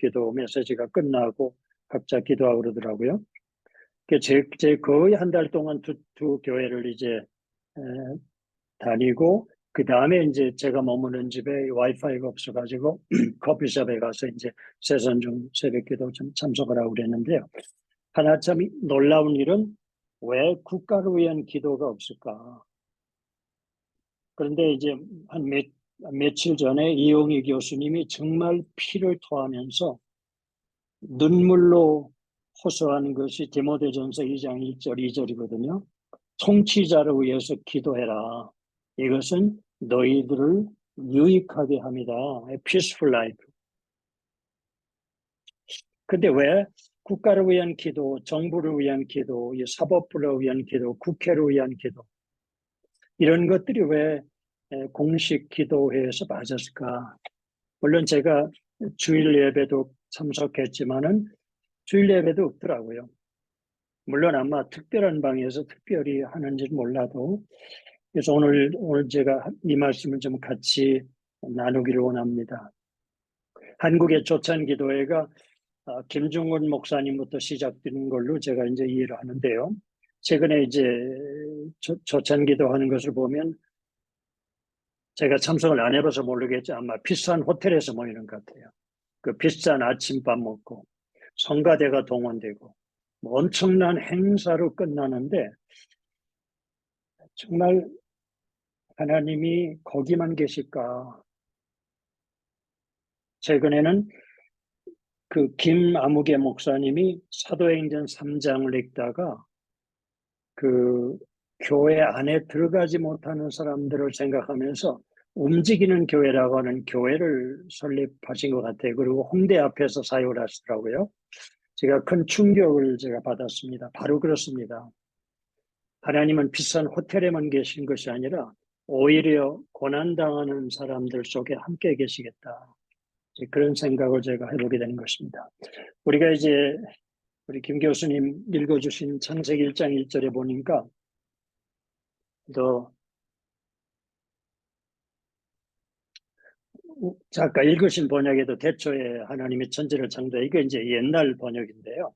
기도 메시지가 끝나고 각자 기도하고 그러더라고요. 제 거의 한 달 동안 두 교회를 이제 다니고, 그 다음에 이제 제가 머무는 집에 와이파이가 없어가지고 커피숍에 가서 이제 세선중 새벽기도 좀 참석을 하고 그랬는데요. 하나 참 놀라운 일은 왜 국가를 위한 기도가 없을까? 그런데 이제 한 며칠 전에 이용희 교수님이 정말 피를 토하면서 눈물로 호소하는 것이 디모데전서 2장 1절 2절이거든요. 통치자를 위해서 기도해라. 이것은 너희들을 유익하게 합니다. A peaceful life. 근데 왜 국가를 위한 기도, 정부를 위한 기도, 사법부를 위한 기도, 국회를 위한 기도, 이런 것들이 왜 공식 기도회에서 빠졌을까? 물론 제가 주일 예배도 참석했지만은 주일 예배도 없더라고요. 물론 아마 특별한 방에서 특별히 하는지 몰라도. 그래서 오늘 제가 이 말씀을 좀 같이 나누기를 원합니다. 한국의 조찬기도회가 김중훈 목사님부터 시작되는 걸로 제가 이제 이해를 하는데요. 최근에 이제 조찬기도 하는 것을 보면 제가 참석을 안 해봐서 모르겠지 아마 비싼 호텔에서 모이는 것 같아요. 그 비싼 아침밥 먹고 성가대가 동원되고 뭐 엄청난 행사로 끝나는데 정말 하나님이 거기만 계실까? 최근에는 그 김아무개 목사님이 사도행전 3장을 읽다가 그 교회 안에 들어가지 못하는 사람들을 생각하면서 움직이는 교회라고 하는 교회를 설립하신 것 같아요. 그리고 홍대 앞에서 사역을 하시더라고요. 제가 큰 충격을 제가 받았습니다. 바로 그렇습니다. 하나님은 비싼 호텔에만 계신 것이 아니라 오히려 고난당하는 사람들 속에 함께 계시겠다. 그런 생각을 제가 해보게 되는 것입니다. 우리가 이제 우리 김 교수님 읽어주신 창세기 1장 1절에 보니까 또 작가 읽으신 번역에도 대초에 하나님이 천지를 창조해 이게 이제 옛날 번역인데요.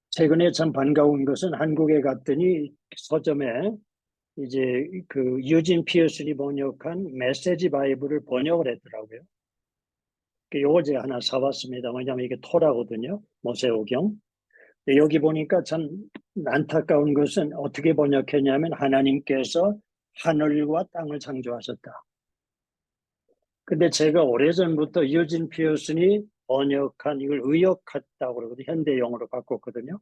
최근에 참 반가운 것은 한국에 갔더니 서점에 이제 그 유진 피어슨이 번역한 메시지 바이블을 번역을 했더라고요. 요거 제가 하나 사왔습니다. 왜냐하면 이게 토라거든요. 모세오경. 여기 보니까 참 안타까운 것은 어떻게 번역했냐면 하나님께서 하늘과 땅을 창조하셨다. 근데 제가 오래전부터 유진 피어슨이 번역한 이걸 의역했다고 그러거든요. 현대용어로 바꿨거든요.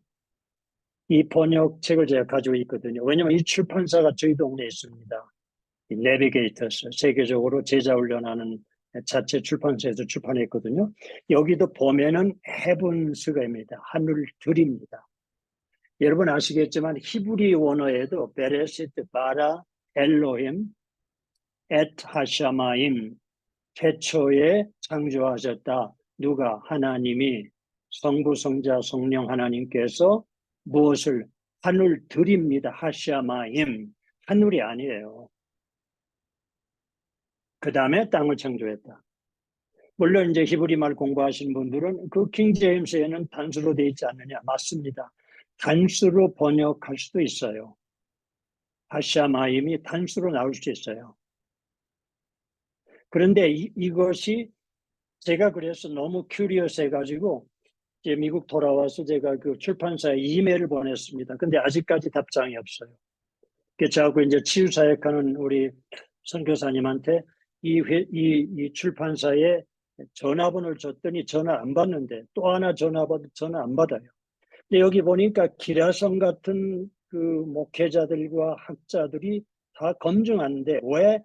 이 번역책을 제가 가지고 있거든요. 왜냐하면 이 출판사가 저희 동네에 있습니다. 이 내비게이터스, 세계적으로 제자훈련하는 자체 출판사에서 출판했거든요. 여기도 보면은 헤븐스가입니다. 하늘들입니다. 여러분 아시겠지만 히브리 원어에도 베레시트 바라 엘로힘 엣 하샤마임 태초에 창조하셨다. 누가? 하나님이 성부 성자 성령 하나님께서 무엇을? 하늘들입니다. 하샤마임 하늘이 아니에요. 그 다음에 땅을 창조했다. 물론 이제 히브리 말 공부하신 분들은 그 킹제임스에는 단수로 되어 있지 않느냐. 맞습니다. 단수로 번역할 수도 있어요. 하샤마임이 단수로 나올 수 있어요. 그런데 이것이 제가 그래서 너무 큐리어스 해가지고 이제 미국 돌아와서 제가 그 출판사에 이메일을 보냈습니다. 근데 아직까지 답장이 없어요. 그래서 저하고 이제 치유사역하는 우리 선교사님한테 이 출판사에 전화번호를 줬더니 전화 안 받는데 또 하나 전화 안 받아요. 근데 여기 보니까 기라성 같은 그 목회자들과 학자들이 다 검증하는데 왜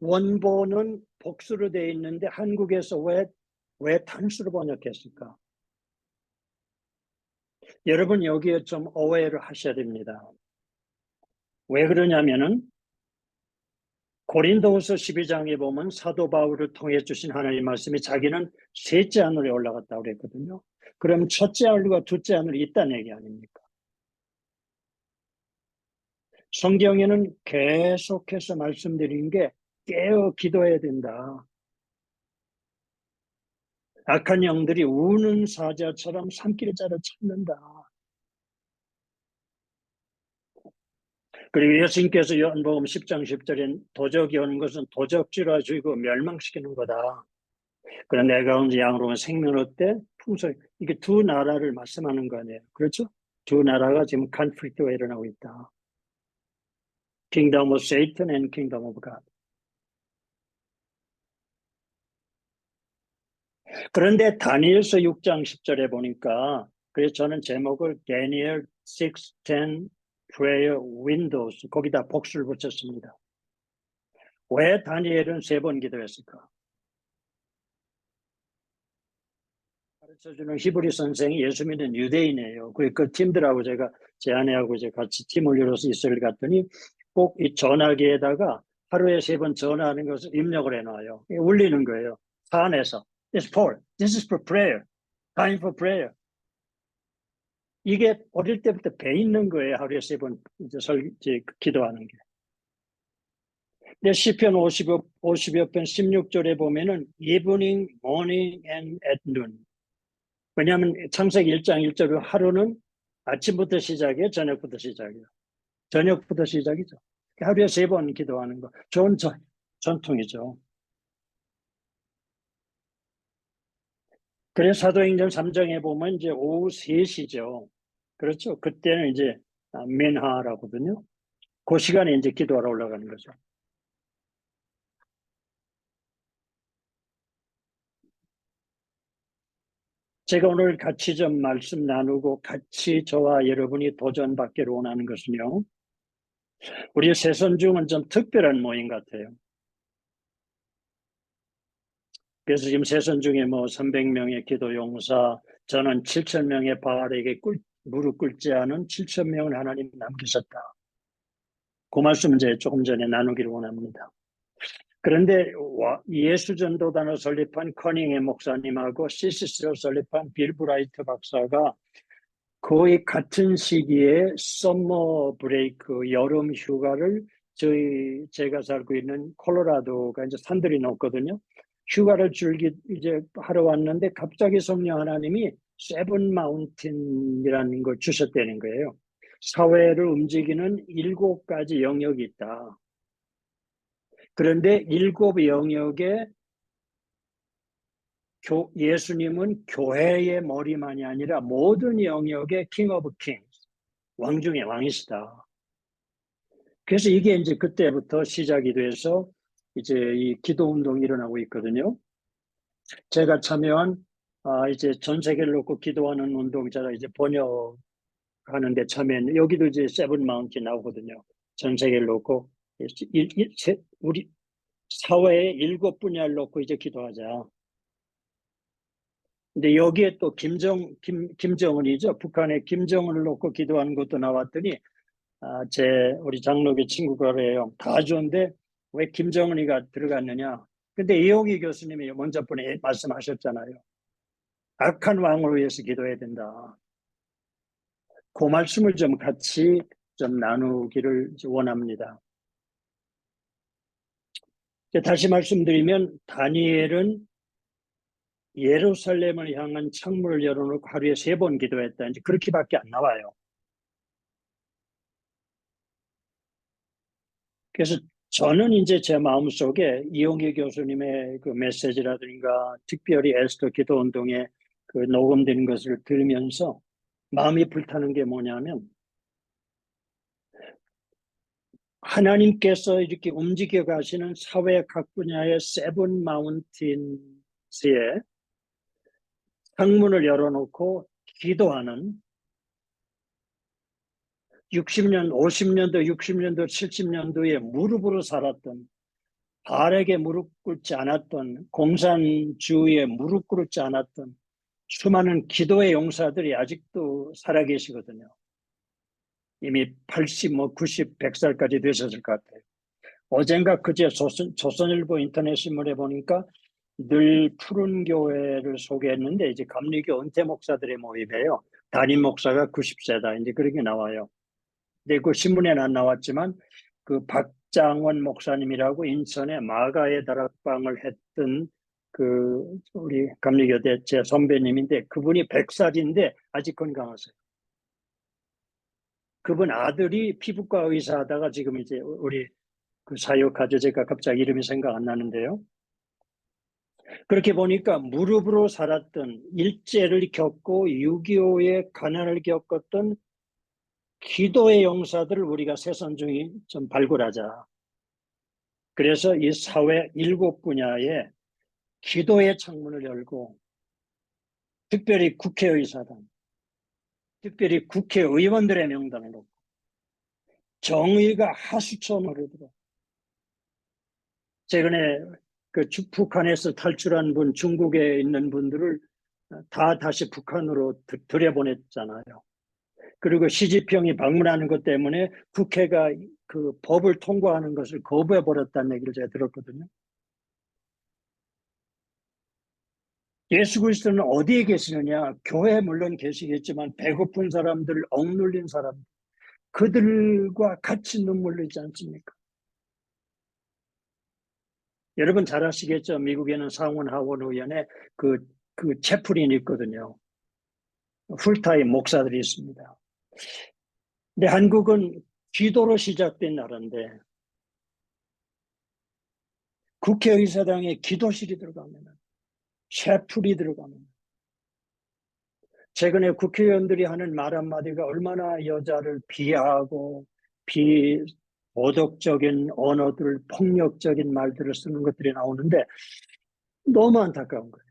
원본은 복수로 되어 있는데 한국에서 왜 단수로 번역했을까? 여러분 여기에 좀 오해를 하셔야 됩니다. 왜 그러냐면은 고린도후서 12장에 보면 사도 바울을 통해 주신 하나님의 말씀이 자기는 셋째 하늘에 올라갔다고 그랬거든요. 그럼 첫째 하늘과 둘째 하늘이 있다는 얘기 아닙니까? 성경에는 계속해서 말씀드린 게 깨어 기도해야 된다. 악한 영들이 우는 사자처럼 산길자를 찾는다. 그리고 예수님께서 요한복음 10장 10절에 도적이 오는 것은 도적질화 주고 멸망시키는 거다. 그러나 내가 온 양으로는 생명 얻되 풍성. 이게 두 나라를 말씀하는 거 아니에요. 그렇죠? 두 나라가 지금 컨플릭트가 일어나고 있다. Kingdom of Satan and Kingdom of God. 그런데 다니엘서 6장 10절에 보니까 그래서 저는 제목을 Daniel 6:10 Prayer Windows 거기다 복수를 붙였습니다. 왜 다니엘은 3번 기도했을까? 가르쳐주는 히브리 선생이 예수 믿는 유대인이에요. 그 팀들하고 제 아내하고 같이 팀을 이뤄서 이스라엘 갔더니 꼭 이 전화기에다가 하루에 3번 전화하는 것을 입력을 해놔요. 울리는 거예요. 차 안에서. This is for prayer. Time for prayer. 이게 어릴 때부터 배 있는 거예요. 하루에 3번 기도하는 게. 근데 시편 50여 편 16절에 보면은 evening, morning, and at noon. 왜냐하면 창세기 1장 1절로 하루는 아침부터 시작이에요, 저녁부터 시작이에요. 저녁부터 시작이죠. 하루에 3번 기도하는 거 좋은 전통이죠. 그래서 사도행전 3장에 보면 이제 오후 3시죠. 그렇죠. 그때는 이제 맨하라고 하거든요. 그 시간에 이제 기도하러 올라가는 거죠. 제가 오늘 같이 좀 말씀 나누고 같이 저와 여러분이 도전받기를 원하는 것은요. 우리 새선중은 좀 특별한 모임 같아요. 그래서 지금 새선중에 뭐 300명의 기도 용사, 저는 7,000명의 바알에게 무릎 꿇지 않은 7,000명을 하나님 남기셨다. 그 말씀 이제 조금 전에 나누기를 원합니다. 그런데 예수전도단을 설립한 커닝의 목사님하고 CCC를 설립한 빌 브라이트 박사가 거의 같은 시기에 서머 브레이크 여름 휴가를 제가 살고 있는 콜로라도가 이제 산들이 높거든요. 휴가를 이제 하러 왔는데 갑자기 성령 하나님이 세븐 마운틴이라는 걸 주셨다는 거예요. 사회를 움직이는 7가지 영역이 있다. 그런데 7 영역에 예수님은 교회의 머리만이 아니라 모든 영역의 킹 오브 킹스, 왕 중의 왕이시다. 그래서 이게 이제 그때부터 시작이 돼서 이제 이 기도 운동이 일어나고 있거든요. 제가 참여한 이제 전 세계를 놓고 기도하는 운동자가 이제 번역하는데 참여했는데 여기도 이제 세븐 마운틴 나오거든요. 전 세계를 놓고 우리 사회의 7 분야를 놓고 이제 기도하자. 근데 여기에 또 김정은이죠. 북한의 김정은을 놓고 기도하는 것도 나왔더니 우리 장로교 친구가 그래요. 다 좋은데 왜 김정은이가 들어갔느냐. 근데 이용희 교수님이 먼저 번에 말씀하셨잖아요. 악한 왕을 위해서 기도해야 된다. 그 말씀을 좀 같이 좀 나누기를 원합니다. 다시 말씀드리면 다니엘은 예루살렘을 향한 창문을 열어놓고 하루에 3번 기도했다. 이제 그렇게밖에 안 나와요. 그래서 저는 이제 제 마음속에 이용희 교수님의 그 메시지라든가 특별히 에스더 기도 운동에 그 녹음된 것을 들으면서 마음이 불타는 게 뭐냐면 하나님께서 이렇게 움직여 가시는 사회 각 분야의 세븐 마운틴스에 창문을 열어놓고 기도하는 60년, 50년도, 60년도, 70년도에 무릎으로 살았던 바알에게 무릎 꿇지 않았던 공산주의에 무릎 꿇지 않았던 수많은 기도의 용사들이 아직도 살아계시거든요. 이미 80, 90, 100살까지 되셨을 것 같아요. 어젠가 그제 조선일보 인터넷 신문에 보니까 늘 푸른 교회를 소개했는데 이제 감리교 은퇴 목사들의 모임이에요. 담임 목사가 90세다. 이제 그렇게 나와요. 근데 그 신문에는 안 나왔지만 그 박장원 목사님이라고 인천의 마가의 다락방을 했던 우리 감리교대 제 선배님인데 그분이 100살인데 아직 건강하세요. 그분 아들이 피부과 의사 하다가 지금 이제 우리 그 사역하죠. 제가 갑자기 이름이 생각 안 나는데요. 그렇게 보니까 무릎으로 살았던 일제를 겪고 6.25의 가난을 겪었던 기도의 용사들을 우리가 새선중이 좀 발굴하자. 그래서 이 사회 7분야에 기도의 창문을 열고 특별히 국회의사당, 특별히 국회의원들의 명단을 놓고 정의가 하수처럼 흐르도록 최근에 북한에서 탈출한 분, 중국에 있는 분들을 다 다시 북한으로 들여보냈잖아요. 그리고 시진핑이 방문하는 것 때문에 국회가 그 법을 통과하는 것을 거부해버렸다는 얘기를 제가 들었거든요. 예수 그리스도는 어디에 계시느냐? 교회에 물론 계시겠지만 배고픈 사람들, 억눌린 사람들, 그들과 같이 눈물 흘리지 않습니까? 여러분 잘 아시겠죠? 미국에는 상원 하원 의원에 그 채플인이 있거든요. 풀타임 목사들이 있습니다. 근데 한국은 기도로 시작된 나라인데 국회의사당에 기도실이 들어가면 채플이 들어가면 최근에 국회의원들이 하는 말 한마디가 얼마나 여자를 비하하고 비도덕적인 언어들, 폭력적인 말들을 쓰는 것들이 나오는데 너무 안타까운 거예요.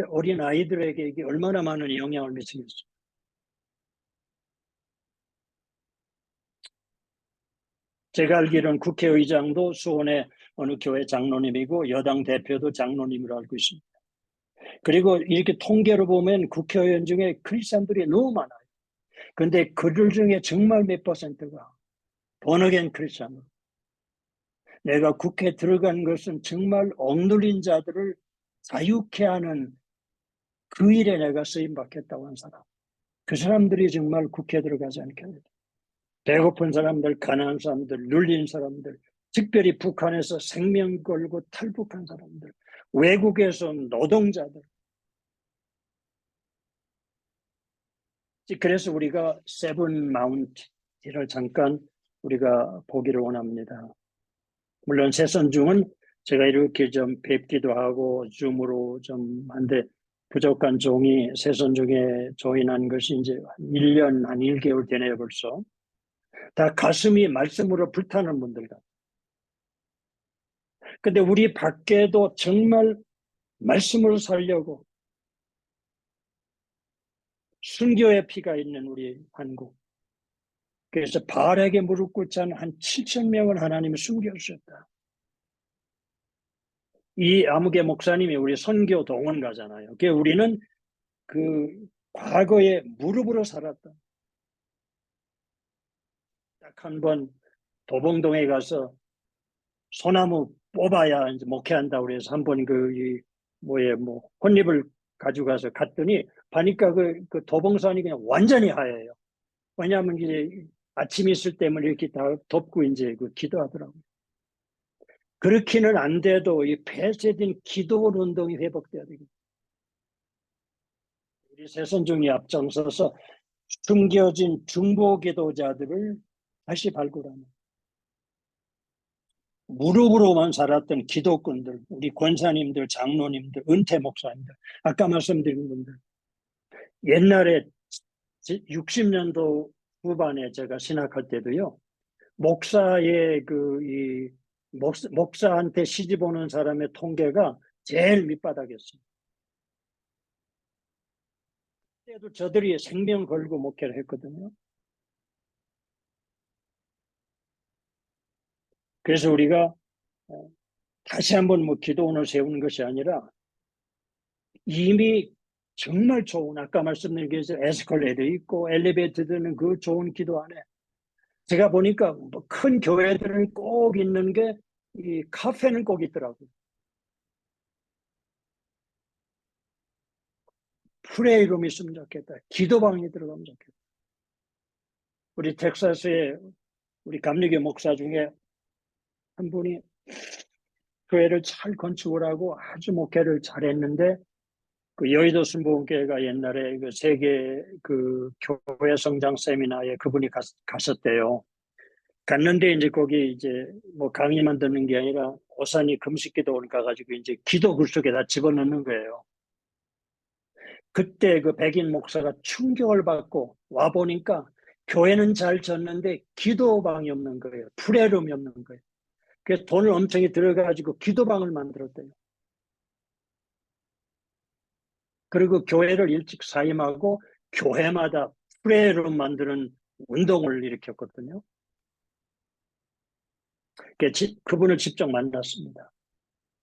어린 아이들에게 이게 얼마나 많은 영향을 미치겠어요. 제가 알기로는 국회의장도 수원의 어느 교회 장로님이고 여당 대표도 장로님으로 알고 있습니다. 그리고 이렇게 통계로 보면 국회의원 중에 크리스찬들이 너무 많아요. 근데 그들 중에 정말 몇 퍼센트가 본어겐 크리스찬으로 내가 국회에 들어간 것은 정말 억눌린 자들을 자유케 하는 그 일에 내가 쓰임받겠다고 한 사람. 그 사람들이 정말 국회에 들어가지 않겠다. 배고픈 사람들, 가난한 사람들, 눌린 사람들, 특별히 북한에서 생명 걸고 탈북한 사람들, 외국에서 노동자들. 그래서 우리가 세븐 마운트를 잠깐 우리가 보기를 원합니다. 물론 새선중은 제가 이렇게 좀 뵙기도 하고 줌으로 좀 한데 부족한 종이 새선중에 조인한 것이 이제 1년 한 1개월 되네요 벌써. 다 가슴이 말씀으로 불타는 분들 같아요. 근데 우리 밖에도 정말 말씀으로 살려고 순교의 피가 있는 우리 한국. 그래서 바알에게 무릎 꿇지 않은 한 7천 명을 하나님이 숨겨주셨다. 이 아무개 목사님이 우리 선교 동원가잖아요. 그러니까 우리는 그 과거에 무릎으로 살았다. 딱 한 번 도봉동에 가서 소나무 뽑아야 이제 목회한다고 그래서 한 번 혼립을 가져가서 갔더니 보니까 그 도봉산이 그냥 완전히 하얘요. 왜냐하면 이제 아침 있을 때문에 이렇게 다 덮고 이제 기도하더라고요. 그렇게는 안 돼도 이 폐쇄된 기도 운동이 회복돼야 되겠다. 우리 새선중이 앞장서서 숨겨진 중보 기도자들을 다시 발굴하는 무릎으로만 살았던 기독군들, 우리 권사님들, 장로님들, 은퇴 목사님들, 아까 말씀드린 분들. 옛날에 60년도 후반에 제가 신학할 때도요, 목사의 목사한테 시집 오는 사람의 통계가 제일 밑바닥이었어요. 그때도 저들이 생명 걸고 목회를 했거든요. 그래서 우리가 다시 한번 기도원을 세우는 것이 아니라 이미 정말 좋은 아까 말씀드린 게 에스컬레이터 있고 엘리베이터 드는 그 좋은 기도 안에 제가 보니까 큰 교회들은 꼭 있는 게 이 카페는 꼭 있더라고요. 프레이룸이 있으면 좋겠다. 기도방에 들어가면 좋겠다. 우리 텍사스에 우리 감리교 목사 중에 한 분이 교회를 잘 건축을 하고 아주 목회를 잘했는데 그 여의도 순복음교회가 옛날에 그 세계 그 교회 성장 세미나에 그분이 갔었대요. 갔는데 이제 거기 이제 뭐 강의만 듣는 게 아니라 오산이 금식기도를 가가지고 이제 기도 글 속에다 집어넣는 거예요. 그때 그 백인 목사가 충격을 받고 와 보니까 교회는 잘 졌는데 기도방이 없는 거예요. 프레룸이 없는 거예요. 그래서 돈을 엄청 들어가지고 기도방을 만들었대요. 그리고 교회를 일찍 사임하고 교회마다 프레룸 만드는 운동을 일으켰거든요. 그분을 직접 만났습니다.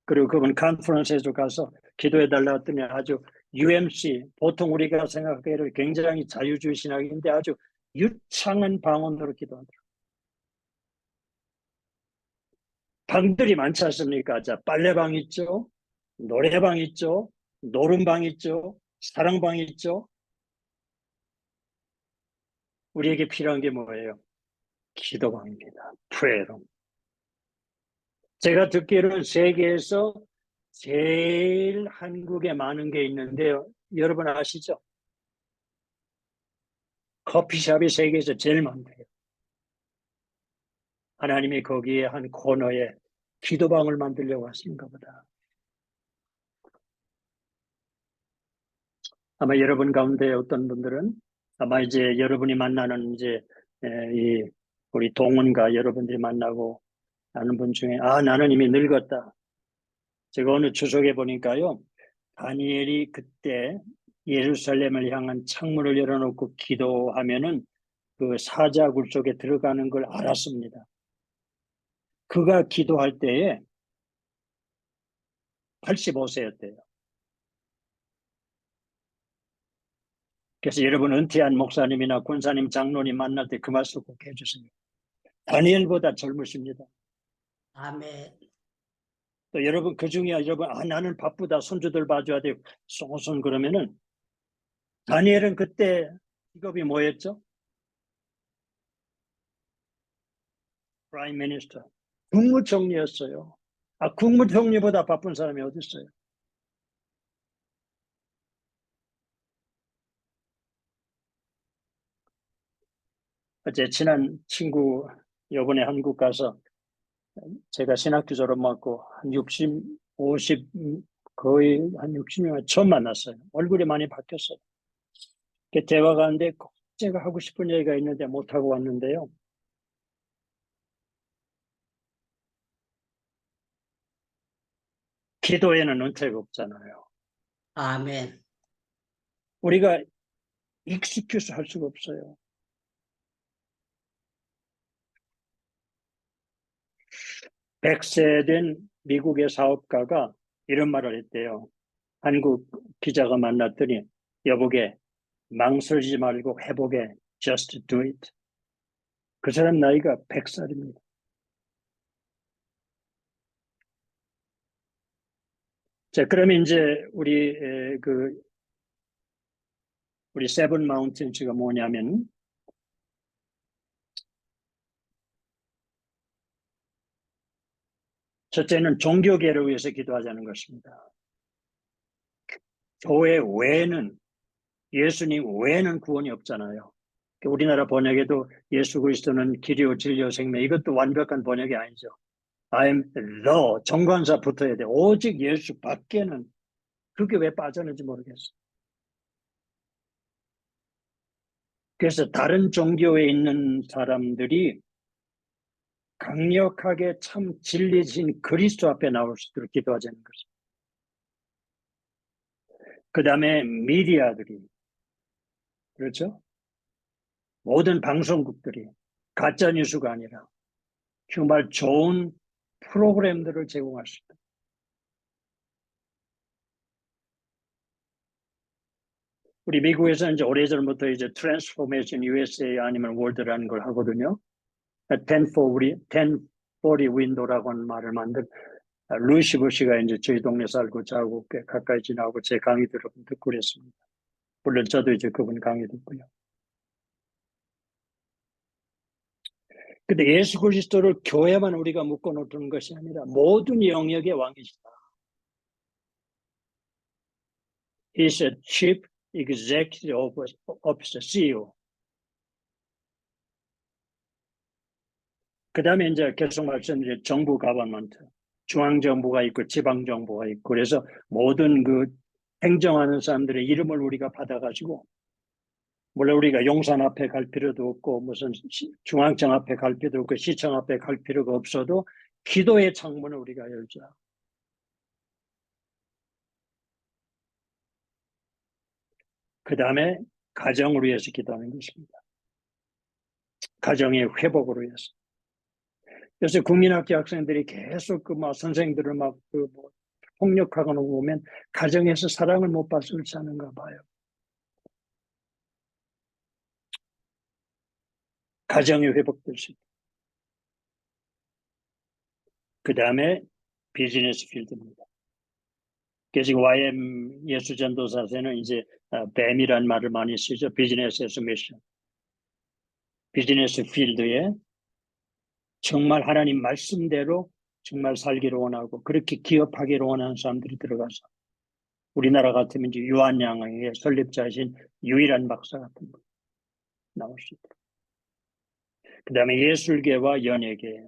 그리고 그분 컨퍼런스에도 가서 기도해달라 했더니 아주 UMC, 보통 우리가 생각하기로 굉장히 자유주의 신학인데 아주 유창한 방언으로 기도하더라고요. 방들이 많지 않습니까? 자, 빨래방 있죠, 노래방 있죠, 노름방 있죠, 사랑방 있죠. 우리에게 필요한 게 뭐예요? 기도방입니다. 프레이룸. 제가 듣기로는 세계에서 제일 한국에 많은 게 있는데요. 여러분 아시죠? 커피숍이 세계에서 제일 많대요. 하나님이 거기에 한 코너에 기도방을 만들려고 하신가 보다. 아마 여러분 가운데 어떤 분들은 아마 이제 여러분이 만나는 이제 이 우리 동원과 여러분들이 만나고 아는 분 중에 나는 이미 늙었다. 제가 오늘 주석에 보니까요. 다니엘이 그때 예루살렘을 향한 창문을 열어놓고 기도하면은 그 사자굴 속에 들어가는 걸 알았습니다. 그가 기도할 때에 85세였대요. 그래서 여러분 은퇴한 목사님이나 권사님, 장로님 만날 때 그 말씀 꼭 해주세요. 다니엘보다 젊으십니다. 아멘. 또 여러분 그 중에 여러분 나는 바쁘다 손주들 봐줘야 돼 송송 그러면은 다니엘은 그때 직업이 뭐였죠? 프라임 미니스터, 국무총리였어요. 국무총리보다 바쁜 사람이 어디 있어요? 제 친한 친구 요번에 한국 가서 제가 신학교 졸업 맞고 한 60, 50 거의 한 60년 처음 만났어요. 얼굴이 많이 바뀌었어요. 대화가 하는데 제가 하고 싶은 얘기가 있는데 못하고 왔는데요. 기도에는 은퇴가 없잖아요. 아멘. 우리가 익스큐스 할 수가 없어요. 백세 된 미국의 사업가가 이런 말을 했대요. 한국 기자가 만났더니 여보게 망설이지 말고 해보게 just do it. 그 사람 나이가 100살입니다. 자, 그러면 이제 우리 세븐 마운틴즈가 뭐냐면 첫째는 종교계를 위해서 기도하자는 것입니다. 교회 외에는 예수님 외에는 구원이 없잖아요. 우리나라 번역에도 예수 그리스도는 길이요 진리요 생명 이것도 완벽한 번역이 아니죠. I am the 정관사 붙어야 돼. 오직 예수 밖에는 그게 왜 빠졌는지 모르겠어요. 그래서 다른 종교에 있는 사람들이 강력하게 참 진리신 그리스도 앞에 나올 수 있도록 기도하자는 거죠. 그 다음에 미디어들이 그렇죠? 모든 방송국들이 가짜뉴스가 아니라 정말 좋은 프로그램들을 제공할 수 있다. 우리 미국에서는 이제 오래전부터 이제 트랜스포메이션 USA 아니면 월드라는 걸 하거든요. 1040 윈도라고 하는 말을 만든 루이시 부시가 이제 저희 동네 살고 저하고 꽤 가까이 지나고 제 강의들을 듣고 그랬습니다. 물론 저도 이제 그분 강의 듣고요. 근데 예수 그리스도를 교회만 우리가 묶어놓는 것이 아니라 모든 영역의 왕이시다. He's a chief executive officer, CEO. 그 다음에 이제 계속 말씀드린 정부 가버먼트, 중앙정부가 있고 지방정부가 있고, 그래서 모든 그 행정하는 사람들의 이름을 우리가 받아가지고, 물론 우리가 용산 앞에 갈 필요도 없고, 무슨 중앙청 앞에 갈 필요도 없고, 시청 앞에 갈 필요가 없어도 기도의 창문을 우리가 열자. 그 다음에 가정을 위해서 기도하는 것입니다. 가정의 회복을 위해서. 그래서 국민학교 학생들이 계속 선생들을 폭력하거나 보면 가정에서 사랑을 못 받아서 그렇지 않은가 봐요. 가정이 회복될 수 있다. 그 다음에 비즈니스 필드입니다. 그래서 지금 YM 예수전도사에는 이제 뱀이란 말을 많이 쓰죠. 비즈니스에서 미션. 비즈니스 필드에 정말 하나님 말씀대로 정말 살기를 원하고 그렇게 기업하기를 원하는 사람들이 들어가서 우리나라 같으면 이제 유한양의 설립자이신 유일한 박사 같은 분 나올 수 있다. 그 다음에 예술계와 연예계.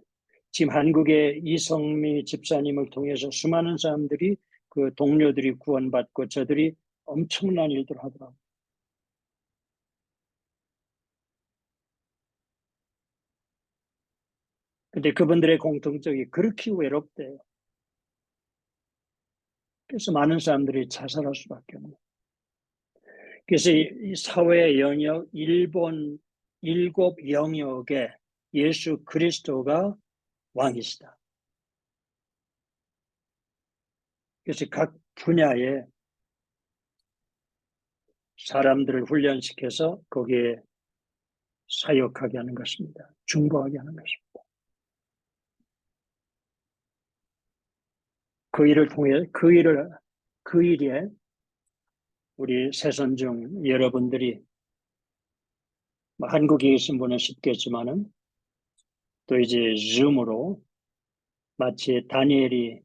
지금 한국의 이성미 집사님을 통해서 수많은 사람들이 그 동료들이 구원받고 저들이 엄청난 일들을 하더라고요. 근데 그분들의 공통점이 그렇게 외롭대요. 그래서 많은 사람들이 자살할 수밖에 없는. 그래서 이 사회 영역 일곱 영역에 예수 그리스도가 왕이시다. 그래서 각 분야에 사람들을 훈련시켜서 거기에 사역하게 하는 것입니다. 중보하게 하는 것입니다. 그 일을 통해 그 일에 우리 새선중 여러분들이 한국에 계신 분은 쉽겠지만은 또 이제 줌으로 마치 다니엘이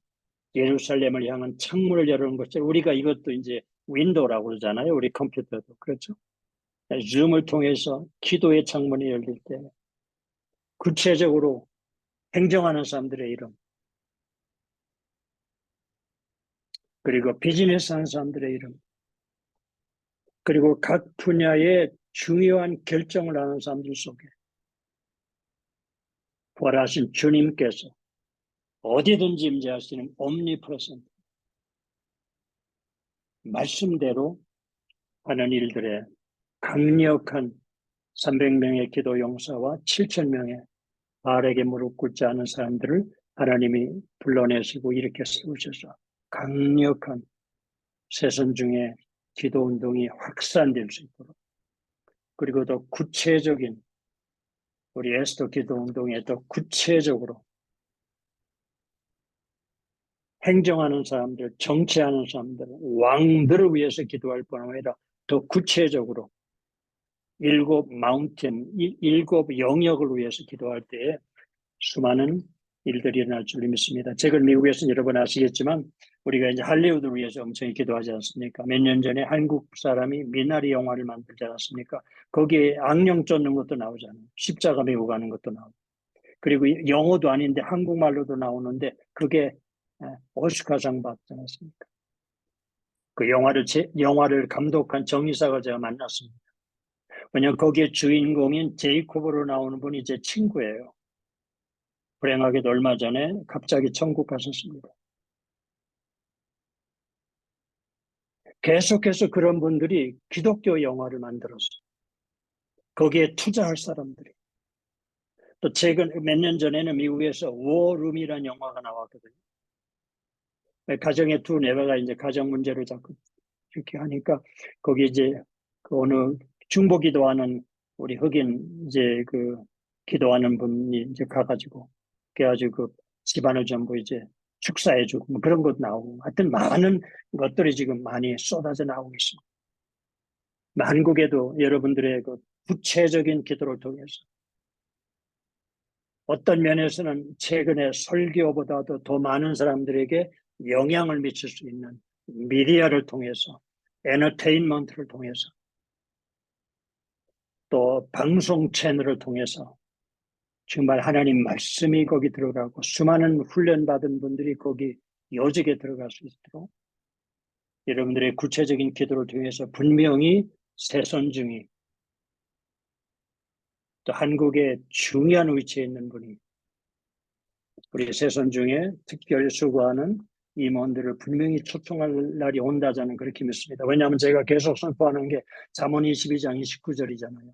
예루살렘을 향한 창문을 여는 것처럼 우리가 이것도 이제 윈도우라고 그러잖아요. 우리 컴퓨터도 그렇죠. 줌을 통해서 기도의 창문이 열릴 때 구체적으로 행정하는 사람들의 이름 그리고 비즈니스 하는 사람들의 이름 그리고 각 분야의 중요한 결정을 하는 사람들 속에 부활하신 주님께서 어디든지 임재하시는 옴니프레센트 말씀대로 하는 일들에 강력한 300명의 기도 용사와 7,000명의 바알에게 무릎 꿇지 않은 사람들을 하나님이 불러내시고 이렇게 세우셔서 강력한 세선 중에 기도 운동이 확산될 수 있도록 그리고 더 구체적인 우리 에스더 기도 운동에 더 구체적으로 행정하는 사람들, 정치하는 사람들, 왕들을 위해서 기도할 뿐 아니라 더 구체적으로 일곱 영역을 위해서 기도할 때에 수많은 일들이 일어날 줄 믿습니다. 제가 미국에서는 여러분 아시겠지만 우리가 이제 할리우드를 위해서 엄청 기도하지 않습니까? 몇 년 전에 한국 사람이 미나리 영화를 만들지 않았습니까? 거기에 악령 쫓는 것도 나오잖아요. 십자가 메고 가는 것도 나오고. 그리고 영어도 아닌데 한국말로도 나오는데 그게 오스카상 받지 않았습니까? 그 영화를 감독한 정의사가 제가 만났습니다. 왜냐하면 거기에 주인공인 제이콥으로 나오는 분이 제 친구예요. 불행하게도 얼마 전에 갑자기 천국 가셨습니다. 계속해서 그런 분들이 기독교 영화를 만들었어요. 거기에 투자할 사람들이. 또 최근 몇 년 전에는 미국에서 워룸이라는 영화가 나왔거든요. 가정의 두 내외가 이제 가정 문제를 자꾸 이렇게 하니까 거기 이제 그 어느 중보 기도하는 우리 흑인 이제 그 기도하는 분이 이제 가가지고 그래가지고 그 집안을 전부 이제 축사해주고 뭐 그런 것 나오고 하여튼 많은 것들이 지금 많이 쏟아져 나오고 있습니다. 한국에도 여러분들의 그 구체적인 기도를 통해서 어떤 면에서는 최근에 설교보다도 더 많은 사람들에게 영향을 미칠 수 있는 미디어를 통해서, 엔터테인먼트를 통해서, 또 방송 채널을 통해서 정말 하나님 말씀이 거기 들어가고 수많은 훈련받은 분들이 거기 요직에 들어갈 수 있도록 여러분들의 구체적인 기도를 통해서 분명히 새선중이 또 한국의 중요한 위치에 있는 분이 우리 새선중에 특별 수고하는 임원들을 분명히 초청할 날이 온다 저는 그렇게 믿습니다. 왜냐하면 제가 계속 선포하는 게 잠언 22장 29절이잖아요.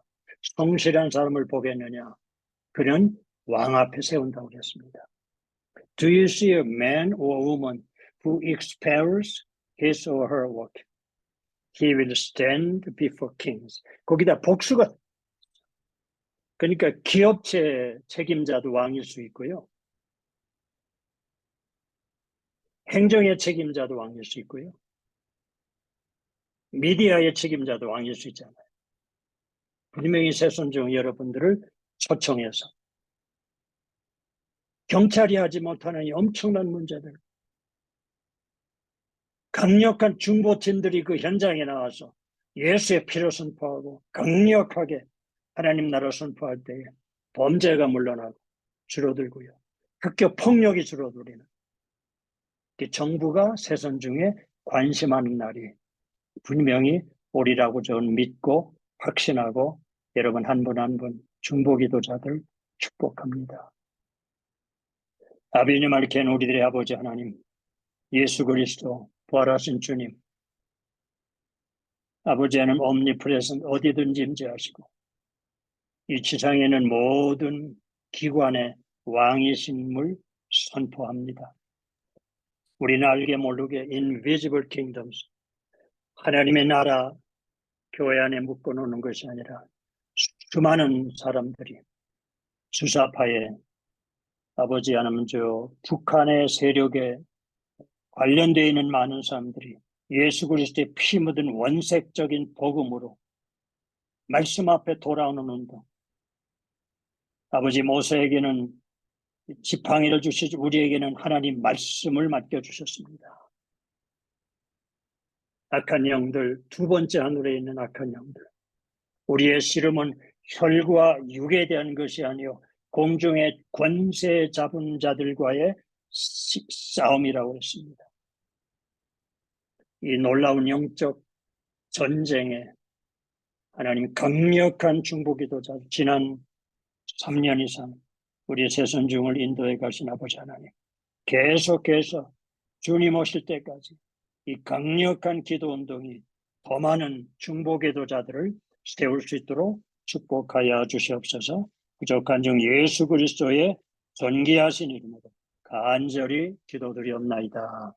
성실한 사람을 보겠느냐 그는 왕 앞에 세운다고 했습니다. Do you see a man or a woman who expels his or her work? He will stand before kings. 거기다 복수가 그러니까 기업체 책임자도 왕일 수 있고요. 행정의 책임자도 왕일 수 있고요. 미디어의 책임자도 왕일 수 있잖아요. 분명히 새선중 여러분들을 초청해서 경찰이 하지 못하는 이 엄청난 문제들 강력한 중보팀들이 그 현장에 나와서 예수의 피를 선포하고 강력하게 하나님 나라 선포할 때에 범죄가 물러나고 줄어들고요. 학교 폭력이 줄어들리는 정부가 새선중에 관심하는 날이 분명히 오리라고 저는 믿고 확신하고 여러분 한 분 한 분 중보기도자들 축복합니다. 아비님 알켄 우리들의 아버지 하나님 예수 그리스도 부활하신 주님 아버지 하나님 omnipresent 어디든지 임재하시고 이 지상에는 모든 기관의 왕이신 물 선포합니다. 우리는 알게 모르게 invisible kingdoms 하나님의 나라 교회 안에 묶어놓는 것이 아니라 수많은 사람들이 주사파에 아버지 하나님 저 북한의 세력에 관련되어 있는 많은 사람들이 예수 그리스도의 피 묻은 원색적인 복음으로 말씀 앞에 돌아오는 운동 아버지 모세에게는 지팡이를 주시지 우리에게는 하나님 말씀을 맡겨주셨습니다. 악한 영들 두 번째 하늘에 있는 악한 영들 우리의 씨름은 혈과 육에 대한 것이 아니요 공중의 권세 잡은 자들과의 싸움이라고 했습니다. 이 놀라운 영적 전쟁에 하나님 강력한 중보기도자 지난 3년 이상 우리의 새선중을 인도해 가신 아버지 하나님 계속해서 주님 오실 때까지 이 강력한 기도운동이 더 많은 중보기도자들을 세울 수 있도록 축복하여 주시옵소서. 부족한 중 예수 그리스도의 존귀하신 이름으로 간절히 기도드리옵나이다.